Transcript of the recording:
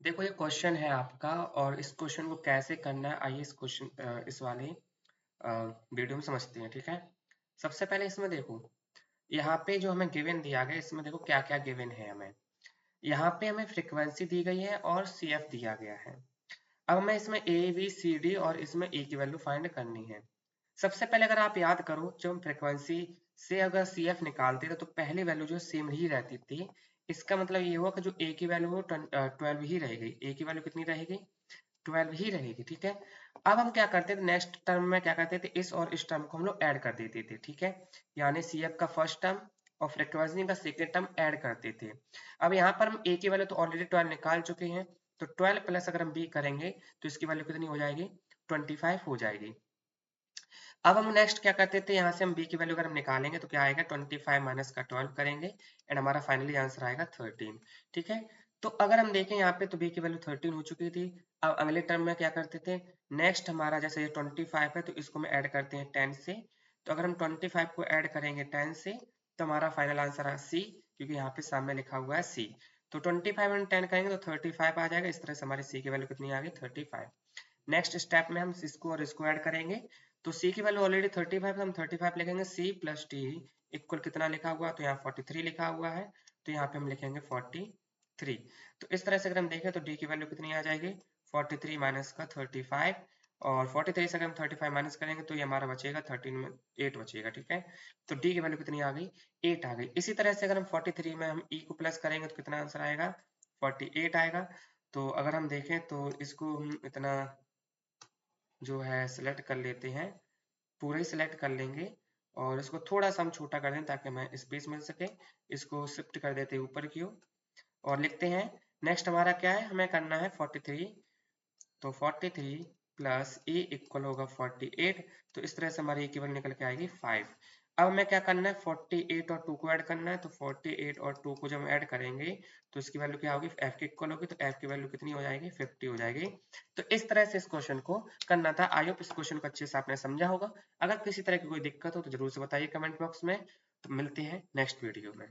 देखो ये क्वेश्चन है आपका और इस क्वेश्चन को कैसे करना है आइए इस वाले वीडियो में समझते हैं। ठीक है, सबसे पहले इसमें देखो, यहाँ पे जो हमें गिवन दिया गया इसमें देखो क्या क्या गिवन है। हमें यहाँ पे हमें फ्रीक्वेंसी दी गई है और सी एफ दिया गया है। अब हमें इसमें ए बी सी डी और इसमें ई की वैल्यू फाइंड करनी है। सबसे पहले अगर आप याद करो, जब हम फ्रीक्वेंसी से अगर सी एफ निकालते थे तो पहली वैल्यू जो सेम ही रहती थी। इसका मतलब ये हुआ कि जो ए की वैल्यू हो 12 ही रहेगी। ए की वैल्यू कितनी रहेगी? 12 ही रहेगी। ठीक है, अब हम क्या करते थे, नेक्स्ट टर्म में क्या करते थे, इस और इस टर्म को हम लोग ऐड कर देते थे। ठीक है, यानी सी एफ का फर्स्ट टर्म और फ्रीक्वेंसी का सेकेंड टर्म ऐड करते थे। अब यहाँ पर हम ए की वैल्यू तो ऑलरेडी 12 निकाल चुके हैं, तो 12 प्लस अगर हम बी करेंगे तो इसकी वैल्यू कितनी हो जाएगी? 25 हो जाएगी। अब हम नेक्स्ट क्या करते थे, यहाँ से हम b की वैल्यू अगर हम निकालेंगे तो क्या आएगा? 25 माइनस का 12 करेंगे एंड हमारा फाइनली आंसर आएगा 13। ठीक है, तो अगर हम देखें यहाँ पे तो b की वैल्यू 13 हो चुकी थी। अब अगले टर्म में क्या करते थे, नेक्स्ट हमारा जैसे ये 25 है तो इसको हम ऐड करते हैं 10 से। तो अगर हम 25 को ऐड करेंगे 10 से तो हमारा फाइनल आंसर है c, क्योंकि यहाँ पे सामने लिखा हुआ है c। तो 25 एंड 10 करेंगे तो 35 आ जाएगा। इस तरह से हमारी c की वैल्यू कितनी आ गई? 35। नेक्स्ट स्टेप में हम इसको और इसको ऐड करेंगे, तो c की वैल्यू ऑलरेडी 35 है तो हम 35 लिखेंगे। c प्लस टी इक्वल कितना लिखा हुआ? तो यहाँ 43 लिखा हुआ है, तो यहाँ पे हम लिखेंगे 43। तो इस तरह से अगर हम देखें तो d की वैल्यू कितनी आ जाएगी? 43 माइनस का 35, और 43 से अगर हम 35 माइनस करेंगे तो ये हमारा बचेगा 13 में 8 बचेगा। ठीक है, तो d की वैल्यू कितनी आ गई? 8 आ गई। इसी तरह से अगर हम 43 में हम e को प्लस करेंगे तो कितना आंसर आएगा? 48 आएगा। तो अगर हम देखें तो इसको हम इतना जो है सिलेक्ट कर लेते हैं, पूरा ही सिलेक्ट कर लेंगे और इसको थोड़ा सा हम छोटा कर दें ताकि हमें स्पेस मिल सके। इसको शिफ्ट कर देते हैं ऊपर की ओर और लिखते हैं। नेक्स्ट हमारा क्या है, हमें करना है 43। तो 43 प्लस ए इक्वल होगा 48। तो इस तरह से हमारी इक्वल निकल के आएगी 5। अब हमें क्या करना है, 48 और 2 को ऐड करना है। तो 48 और 2 को जब हम ऐड करेंगे तो इसकी वैल्यू क्या होगी? एफ की इक्वल होगी। तो एफ की वैल्यू कितनी हो जाएगी? 50 हो जाएगी। तो इस तरह से इस क्वेश्चन को करना था। आई होप इस क्वेश्चन को अच्छे से आपने समझा होगा। अगर किसी तरह की कोई दिक्कत हो तो जरूर से बताइए कमेंट बॉक्स में। तो मिलते हैं नेक्स्ट वीडियो में।